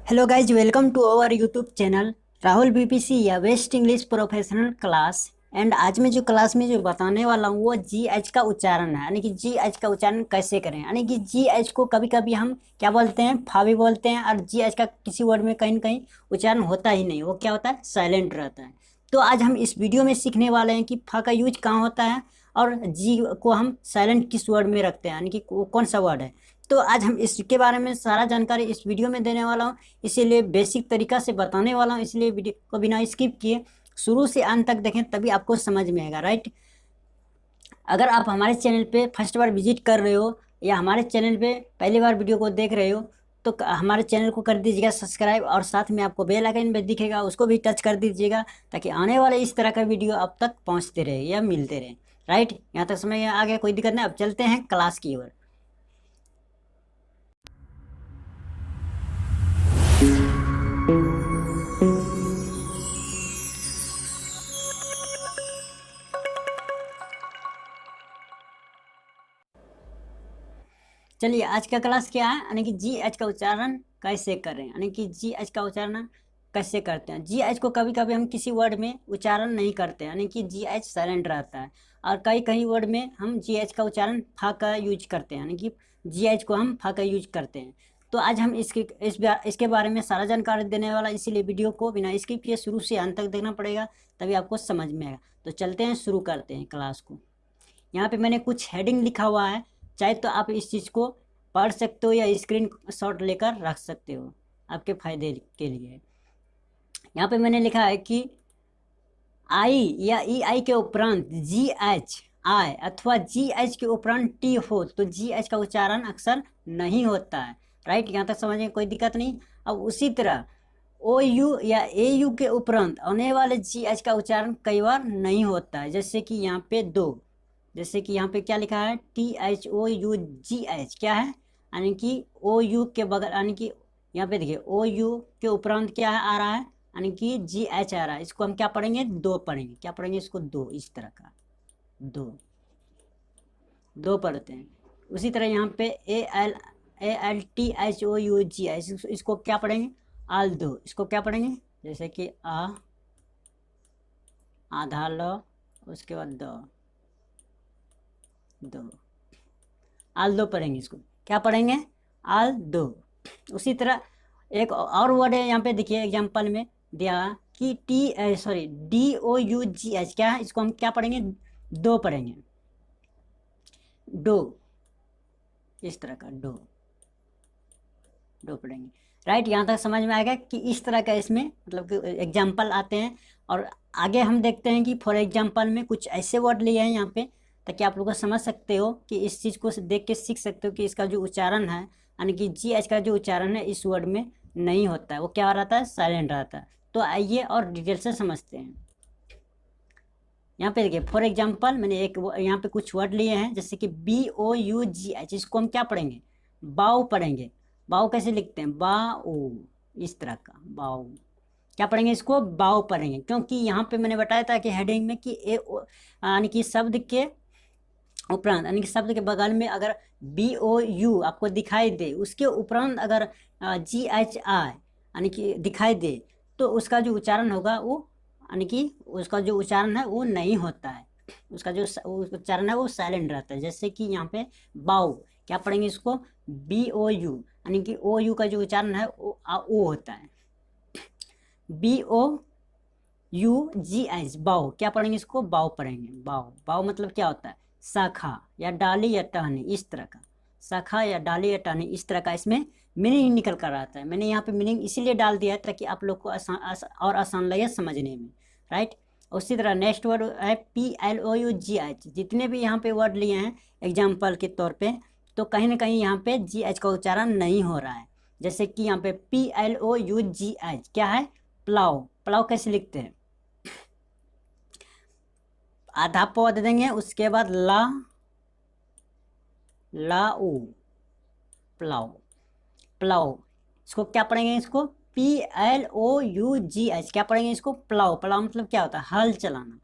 Hello guys, welcome to our YouTube channel Rahul BPC या west English professional class. And आज मैं जो class में जो बताने वाला हूँ वो जीएच का उच्चारण है, यानी कि जीएच का उच्चारण कैसे करें। यानी कि जीएच को कभी कभी हम क्या बोलते हैं, फा भी बोलते हैं, और जीएच का किसी वर्ड में कहीं ना कहीं उच्चारण होता ही नहीं, वो क्या होता है, साइलेंट रहता है। तो आज हम इस वीडियो में सीखने वाले हैं कि फा का यूज कहाँ होता है और जी को हम साइलेंट किस वर्ड में रखते हैं, यानी कि कौन सा वर्ड है। तो आज हम इसके बारे में सारा जानकारी इस वीडियो में देने वाला हूँ, इसीलिए बेसिक तरीका से बताने वाला हूँ, इसलिए वीडियो को बिना स्किप किए शुरू से अंत तक देखें, तभी आपको समझ में आएगा, राइट। अगर आप हमारे चैनल पे फर्स्ट बार विजिट कर रहे हो या हमारे चैनल पे पहली बार वीडियो को देख रहे हो तो हमारे चैनल को कर दीजिएगा सब्सक्राइब, और साथ में आपको बेल आइकन भी दिखेगा, उसको भी टच कर दीजिएगा, ताकि आने वाले इस तरह का वीडियो आप तक पहुँचते रहे या मिलते रहे, राइट। यहाँ तक समझ आ गया, कोई दिक्कत नहीं। अब चलते हैं क्लास की ओर। चलिए, आज का क्लास क्या है, यानी कि जी एच का उच्चारण कैसे करें, यानी कि जी एच का उच्चारण कैसे करते हैं। जी एच को कभी कभी हम किसी वर्ड में उच्चारण नहीं करते, यानी कि जी एच साइलेंट रहता है, और कई कई वर्ड में हम जी एच का उच्चारण फा का यूज करते हैं, यानी कि जी एच को हम फा का यूज करते हैं। तो आज हम इसके बारे में सारा जानकारी देने वाला, इसीलिए वीडियो को बिना स्किप किए शुरू से अंत तक देखना पड़ेगा, तभी आपको समझ में आएगा। तो चलते हैं, शुरू करते हैं क्लास को। यहाँ पे मैंने कुछ हेडिंग लिखा हुआ है, चाहे तो आप इस चीज़ को पढ़ सकते हो या स्क्रीन शॉट लेकर रख सकते हो आपके फायदे के लिए। यहाँ पे मैंने लिखा है कि आई या ई आई के उपरांत जी एच आई अथवा जी एच के उपरांत टी हो तो जी एच का उच्चारण अक्सर नहीं होता है, राइट। यहाँ तक समझ में कोई दिक्कत नहीं। अब उसी तरह ओ यू या ए यू के उपरांत आने वाले जी एच का उच्चारण कई बार नहीं होता है, जैसे कि यहाँ पे दो, जैसे कि यहाँ पे क्या लिखा है, T H O U G H, क्या है, यानी कि ओ यू के बगल, यानी कि यहाँ पे देखिए ओ यू के उपरांत क्या है आ रहा है, यानी कि जी एच आ रहा है। इसको हम क्या पढ़ेंगे, दो पढ़ेंगे, क्या पढ़ेंगे इसको, दो, इस तरह का दो, दो पढ़ते हैं। उसी तरह यहाँ पे A L T H O U G H, इसको क्या पढ़ेंगे, आल दो, इसको क्या पढ़ेंगे, जैसे कि आधा ल, उसके बाद दो, आल दो पढ़ेंगे, इसको क्या पढ़ेंगे, आल दो। उसी तरह एक और वर्ड है यहाँ पे, देखिए एग्जाम्पल में दिया कि D O U G H, क्या है, इसको हम क्या पढ़ेंगे, दो पढ़ेंगे, डो, इस तरह का डो, दो पढ़ेंगे, राइट। यहाँ तक समझ में आएगा कि इस तरह का इसमें मतलब कि एग्जाम्पल आते हैं। और आगे हम देखते हैं कि फॉर एग्जाम्पल में कुछ ऐसे वर्ड लिए हैं यहाँ पे, ताकि आप लोग को समझ सकते हो कि इस चीज़ को देख के सीख सकते हो कि इसका जो उच्चारण है, यानी कि जी एच का जो उच्चारण है इस वर्ड में नहीं होता है, वो क्या रहता है, साइलेंट रहता है। तो आइए और डिटेल से समझते हैं। यहाँ पे देखिए फॉर एग्जाम्पल मैंने एक यहाँ पे कुछ वर्ड लिए हैं, जैसे कि B O U G H, इसको हम क्या पढ़ेंगे, बाऊ पढ़ेंगे। बाऊ कैसे लिखते हैं, बाऊ, इस तरह का बाऊ, क्या पढ़ेंगे इसको, बाऊ पढ़ेंगे, क्योंकि यहाँ पे मैंने बताया था कि हेडिंग में कि यानी कि शब्द के उपरांत, यानी कि शब्द के बगल में अगर बी ओ यू आपको दिखाई दे, उसके उपरांत अगर जी एच आई यानी कि दिखाई दे, तो उसका जो उच्चारण होगा वो, यानी कि उसका जो उच्चारण है वो नहीं होता है, उसका जो उच्चारण है वो साइलेंट रहता है। जैसे कि यहाँ पे बाऊ, क्या पढ़ेंगे इसको, बी ओ यू, यानी कि ओ यू का जो उच्चारण है वो ओ होता है, B O U G H, bough, क्या पढ़ेंगे इसको, बाऊ पढ़ेंगे। बाऊ, बाऊ मतलब क्या होता है, शाखा या डाली या टहनी, इस तरह का, शाखा या डाली या टहनी, इस तरह का इसमें मीनिंग निकल कर आता है। मैंने यहाँ पे मीनिंग इसीलिए डाल दिया है ताकि आप लोग को आसान लगे समझने में, राइट। उसी तरह नेक्स्ट वर्ड है P L O U G H, जितने भी यहाँ पे वर्ड लिए हैं एग्जाम्पल के तौर पे, तो कहीं ना कहीं यहाँ पे जी एच का उच्चारण नहीं हो रहा है। जैसे कि यहाँ पे P L O U G H, क्या है, प्लाव, प्लाव कैसे लिखते हैं, आधा पौध देंगे, उसके बाद ला, लाऊ, प्लाव, प्लाव, इसको क्या पढ़ेंगे, इसको P L O U G H, क्या पढ़ेंगे इसको, प्लाव। प्लाव मतलब क्या होता है, हल चलाना,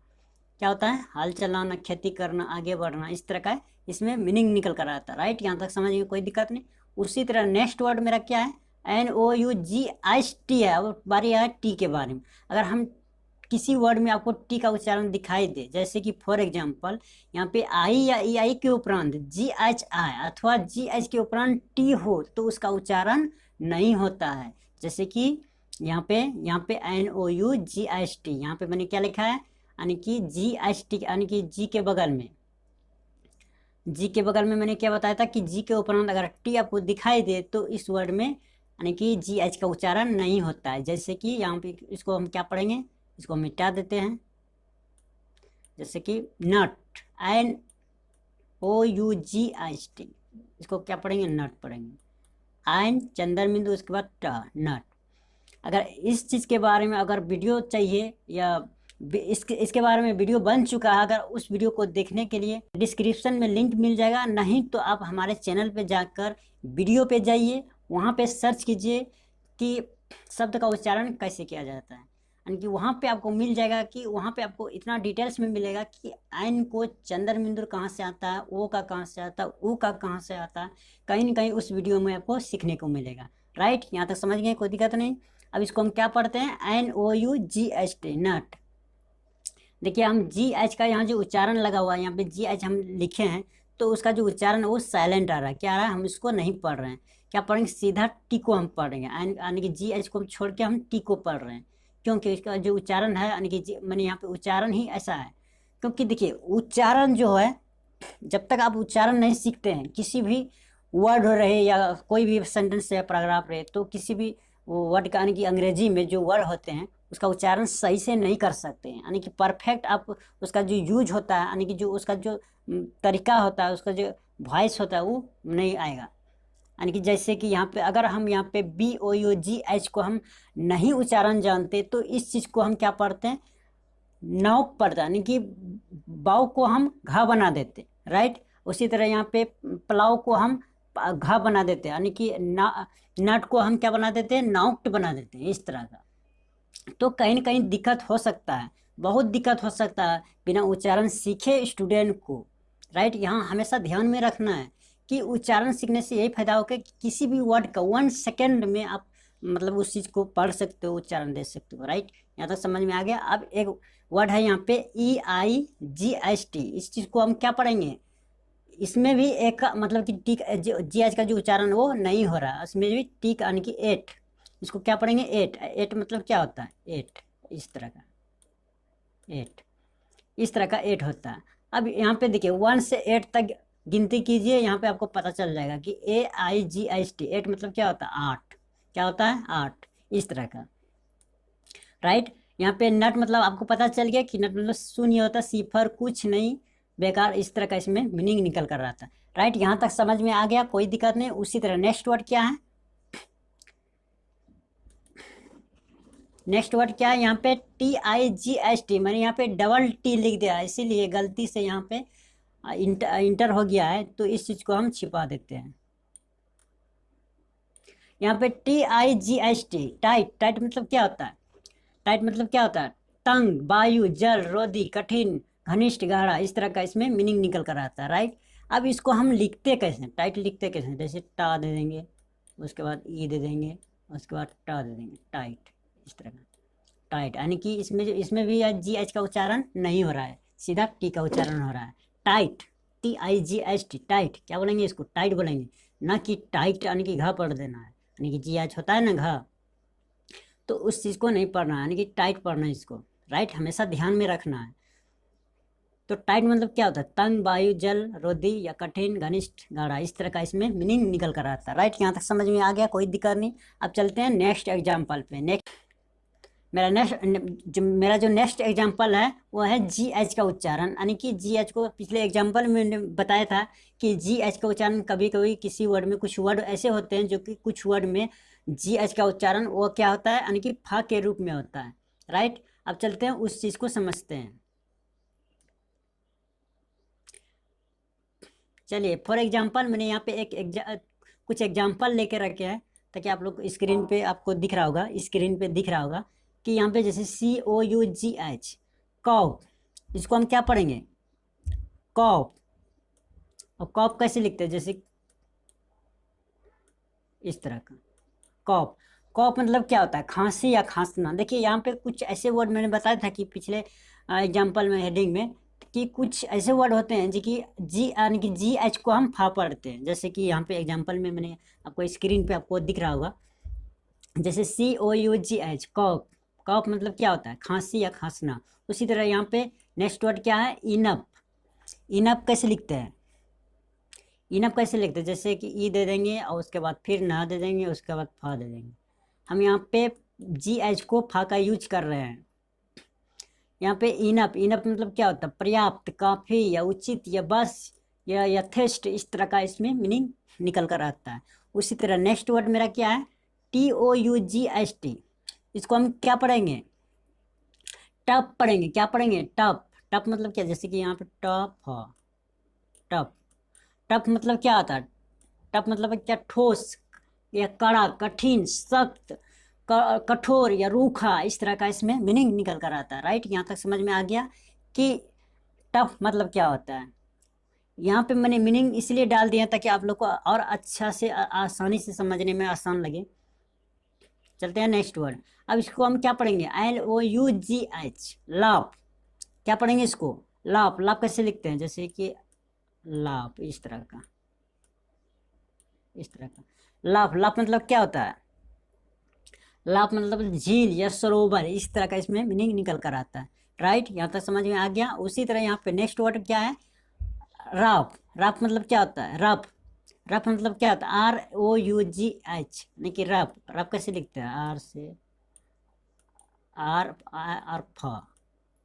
क्या होता है, हल चलाना, खेती करना, आगे बढ़ना, इस तरह का इसमें मीनिंग निकल कर आता है, राइट। यहाँ तक समझ में कोई दिक्कत नहीं। उसी तरह नेक्स्ट वर्ड मेरा क्या है, NOUGHT है। अब बारी है टी के बारे में। अगर हम किसी वर्ड में आपको टी का उच्चारण दिखाई दे, जैसे कि फॉर एग्जांपल यहाँ पे आई या ई आई के उपरांत GHI अथवा GH के उपरांत टी हो तो उसका उच्चारण नहीं होता है। जैसे कि यहाँ पे NOUGHT, यहाँ पे मैंने क्या लिखा है, यानी कि GHT, यानी कि जी के बगल में मैंने क्या बताया था कि जी के उपरांत अगर टी आपको दिखाई दे तो इस वर्ड में यानी कि GH का उच्चारण नहीं होता है। जैसे कि यहाँ पे इसको हम क्या पढ़ेंगे, इसको मिटा देते हैं। जैसे कि नट, NOUGHT, इसको क्या पढ़ेंगे, नट पढ़ेंगे। आइन चंद्र बिंदु, उसके बाद ट, नट। अगर इस चीज़ के बारे में अगर वीडियो चाहिए या इसके बारे में वीडियो बन चुका है, अगर उस वीडियो को देखने के लिए डिस्क्रिप्शन में लिंक मिल जाएगा, नहीं तो आप हमारे चैनल पे जाकर वीडियो पे जाइए, वहाँ पे सर्च कीजिए कि शब्द का उच्चारण कैसे किया जाता है, यानी कि वहाँ पे आपको मिल जाएगा कि वहाँ पे आपको इतना डिटेल्स में मिलेगा कि आइन को चंद्र बिंदु कहाँ से आता है, ओ का कहाँ से आता है, ऊ का कहाँ से आता है, कहीं ना कहीं उस वीडियो में आपको सीखने को मिलेगा। राइट, यहाँ तक समझ गए, कोई दिक्कत नहीं। अब इसको हम क्या पढ़ते हैं, NOUGHT, नट। देखिए हम GH का यहाँ जो उच्चारण लगा हुआ है, यहाँ पे GH हम लिखे हैं तो उसका जो उच्चारण है वो साइलेंट आ रहा है। क्या आ रहा है, हम इसको नहीं पढ़ रहे हैं। क्या पढ़ेंगे, सीधा टी को हम पढ़ेंगे, यानी कि GH को छोड़ के हम टी को पढ़ रहे हैं, क्योंकि इसका जो उच्चारण है, यानी कि मैंने यहाँ पे उच्चारण ही ऐसा है। क्योंकि देखिए उच्चारण जो है, जब तक आप उच्चारण नहीं सीखते हैं, किसी भी वर्ड रहे या कोई भी सेंटेंस या पैराग्राफ रहे, तो किसी भी वर्ड का, यानी कि अंग्रेजी में जो वर्ड होते हैं उसका उच्चारण सही से नहीं कर सकते हैं, यानी कि परफेक्ट आप उसका जो यूज होता है, यानी कि जो उसका जो तरीका होता है, उसका जो वॉइस होता है वो नहीं आएगा। यानी कि जैसे कि यहाँ पे अगर हम यहाँ पे BOUGH को हम नहीं उच्चारण जानते तो इस चीज़ को हम क्या पढ़ते हैं, नौक पढ़ते हैं, यानी कि बाव को हम घा बना देते। राइट, उसी तरह यहाँ पे पलाव को हम घा बना देते हैं, यानी कि नट को हम क्या बना देते हैं, नाउक्ट बना देते हैं, इस तरह का। तो कहीं ना कहीं दिक्कत हो सकता है, बहुत दिक्कत हो सकता है बिना उच्चारण सीखे स्टूडेंट को। राइट, यहाँ हमेशा ध्यान में रखना है कि उच्चारण सीखने से यही फायदा होगा कि किसी भी वर्ड का 1 सेकेंड में आप मतलब उस चीज़ को पढ़ सकते हो, उच्चारण दे सकते हो। राइट, यहाँ तक समझ में आ गया। अब एक वर्ड है यहाँ पे EIGHT, इस चीज़ को हम क्या पढ़ेंगे, इसमें भी एक मतलब कि टी GH का जो उच्चारण वो नहीं हो रहा है, इसमें भी टी यानी कि 8, इसको क्या पढ़ेंगे, 8 मतलब क्या होता है, 8, इस तरह का 8, इस तरह का 8 होता है। अब यहाँ पे देखिए 1 से 8 तक गिनती कीजिए, यहाँ पे आपको पता चल जाएगा कि AIGHT, 8 मतलब क्या होता है, 8, क्या होता है, 8, इस तरह का। राइट, यहाँ पे नट मतलब आपको पता चल गया कि नट मतलब शून्य होता है, सिफर, कुछ नहीं, बेकार, इस तरह का इसमें मीनिंग निकल कर रहा था। राइट, यहाँ तक समझ में आ गया, कोई दिक्कत नहीं। उसी तरह नेक्स्ट वर्ड क्या है, नेक्स्ट वर्ड क्या है, यहाँ पे TIGHT, मैंने यहाँ पे डबल टी लिख दिया है, इसीलिए गलती से यहाँ पे इंटर हो गया है, तो इस चीज़ को हम छिपा देते हैं। यहाँ पे TIGHT, टाइट, टाइट मतलब क्या होता है, टाइट मतलब क्या होता है, तंग, वायु, जल, रोधी, कठिन, घनिष्ठ, गाढ़ा, इस तरह का इसमें मीनिंग निकल कर आता है। राइट, अब इसको हम लिखते कैसे, टाइट लिखते कैसे, जैसे टा दे देंगे, उसके बाद ई दे देंगे, उसके बाद टा दे देंगे, टाइट, इस तरह का टाइट, यानी कि इसमें भी GH का उच्चारण नहीं हो रहा है, सीधा टी का उच्चारण हो रहा है। टाइट, TIGHT, टाइट, क्या बोलेंगे इसको, टाइट बोलेंगे, ना कि टाइट यानी कि घा पढ़ देना है, यानी कि GH होता है ना घा, तो उस चीज़ को नहीं पढ़ना है, यानी कि टाइट पढ़ना है इसको। राइट, हमेशा ध्यान में रखना है। तो टाइट मतलब क्या होता है, तंग, वायु, जल, रोधी या कठिन, घनिष्ठ, गाढ़ा, इस तरह का इसमें मीनिंग निकल कर आता है। राइट, यहाँ तक समझ में आ गया, कोई दिक्कत नहीं। अब चलते हैं नेक्स्ट एग्जाम्पल पे। मेरा जो नेक्स्ट एग्जाम्पल है वो है GH का उच्चारण, यानी कि GH को पिछले एग्जाम्पल में मैंने बताया था कि GH का उच्चारण कभी कभी किसी वर्ड में, कुछ वर्ड ऐसे होते हैं जो कि कुछ वर्ड में GH का उच्चारण वो क्या होता है, यानी कि फा के रूप में होता है। राइट, अब चलते हैं उस चीज़ को समझते हैं। चलिए फॉर एग्जाम्पल मैंने यहाँ पे कुछ एग्जाम्पल लेके रखे हैं ताकि आप लोग स्क्रीन पे आपको दिख रहा होगा, स्क्रीन पे दिख रहा होगा कि यहाँ पे जैसे COUGH, कॉप, इसको हम क्या पढ़ेंगे, कॉप। और कॉप कैसे लिखते हैं, जैसे इस तरह का, कॉफ। कॉफ मतलब क्या होता है? खांसी या खांसना। देखिए यहाँ पे कुछ ऐसे वर्ड मैंने बताया था कि पिछले एग्जाम्पल में, हेडिंग में, कि कुछ ऐसे वर्ड होते हैं जो कि जी यानी कि जी एच को हम फा पढ़ते हैं। जैसे कि यहाँ पे एग्जाम्पल में मैंने आपको स्क्रीन पे आपको दिख रहा होगा, जैसे COUGH, कॉफ। कॉफ मतलब क्या होता है? खांसी या खांसना। उसी तरह यहाँ पे नेक्स्ट वर्ड क्या है? इनप। इनप कैसे लिखते हैं? इनप कैसे लिखते हैं? जैसे कि ई दे देंगे और उसके बाद फिर ना दे देंगे, उसके बाद फा दे देंगे। हम यहाँ पे GH को फा का यूज कर रहे हैं। यहाँ पे इनप, इनप मतलब क्या होता है? पर्याप्त, काफ़ी या उचित या बस या यथेष्ट, इस तरह का इसमें मीनिंग निकल कर आता है। उसी तरह नेक्स्ट वर्ड मेरा क्या है? TOUGHT। इसको हम क्या पढ़ेंगे? टप पढ़ेंगे। क्या पढ़ेंगे? टप। टप मतलब क्या? जैसे कि यहाँ पे टप है, टप। टफ मतलब क्या आता है? टफ मतलब क्या? ठोस या कड़ा, कठिन, सख्त, कठोर या रूखा, इस तरह का इसमें मीनिंग निकल कर आता है। राइट, यहाँ तक समझ में आ गया कि टफ मतलब क्या होता है। यहाँ पे मैंने मीनिंग इसलिए डाल दिया ताकि आप लोग को और अच्छा से आसानी से समझने में आसान लगे। चलते हैं नेक्स्ट वर्ड। अब इसको हम क्या पढ़ेंगे? LOUGH, लाभ। क्या पढ़ेंगे इसको? लाभ। लाभ कैसे लिखते हैं? जैसे कि लाभ, इस तरह का, इस तरह का लाभ। लाभ मतलब क्या होता है? लाभ मतलब झील या सरोवर, इस तरह का इसमें मीनिंग निकल कर आता है। राइट, यहाँ तक समझ में आ गया। उसी तरह यहाँ पे नेक्स्ट वर्ड क्या है? राफ। राफ मतलब क्या होता है? रफ। रफ मतलब क्या होता है? ROUGH, नहीं कि रफ। रफ कैसे लिखते हैं? आर से आर आर फ,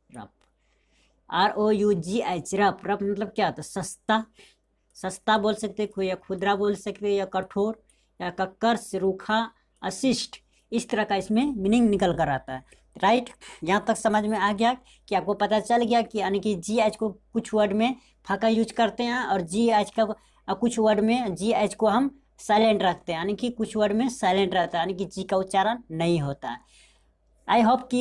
रफ। ROUGH, rough. रफ मतलब क्या होता है? सस्ता। सस्ता बोल सकते हैं, या खुदरा बोल सकते हैं, या कठोर, या कक्कर, रूखा, अशिष्ट, इस तरह का इसमें मीनिंग निकल कर आता है। राइट, यहाँ तक समझ में आ गया कि आपको पता चल गया कि यानी कि GH को कुछ वर्ड में फाका यूज करते हैं और GH का कुछ वर्ड में GH को हम साइलेंट रखते हैं, यानी कि कुछ वर्ड में साइलेंट रहता है, यानी कि जी का उच्चारण नहीं होता है। आई होप कि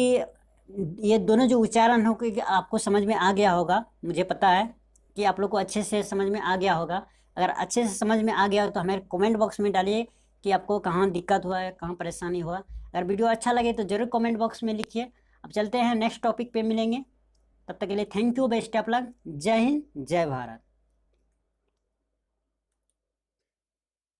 ये दोनों जो उच्चारण हो कि आपको समझ में आ गया होगा। मुझे पता है कि आप लोग को अच्छे से समझ में आ गया होगा। अगर अच्छे से समझ में आ गया हो तो हमें कमेंट बॉक्स में डालिए कि आपको कहाँ दिक्कत हुआ है, कहाँ परेशानी हुआ। अगर वीडियो अच्छा लगे तो ज़रूर कमेंट बॉक्स में लिखिए। अब चलते हैं नेक्स्ट टॉपिक पे मिलेंगे। तब तक के लिए thank you, best of luck. जय हिंद, जय भारत।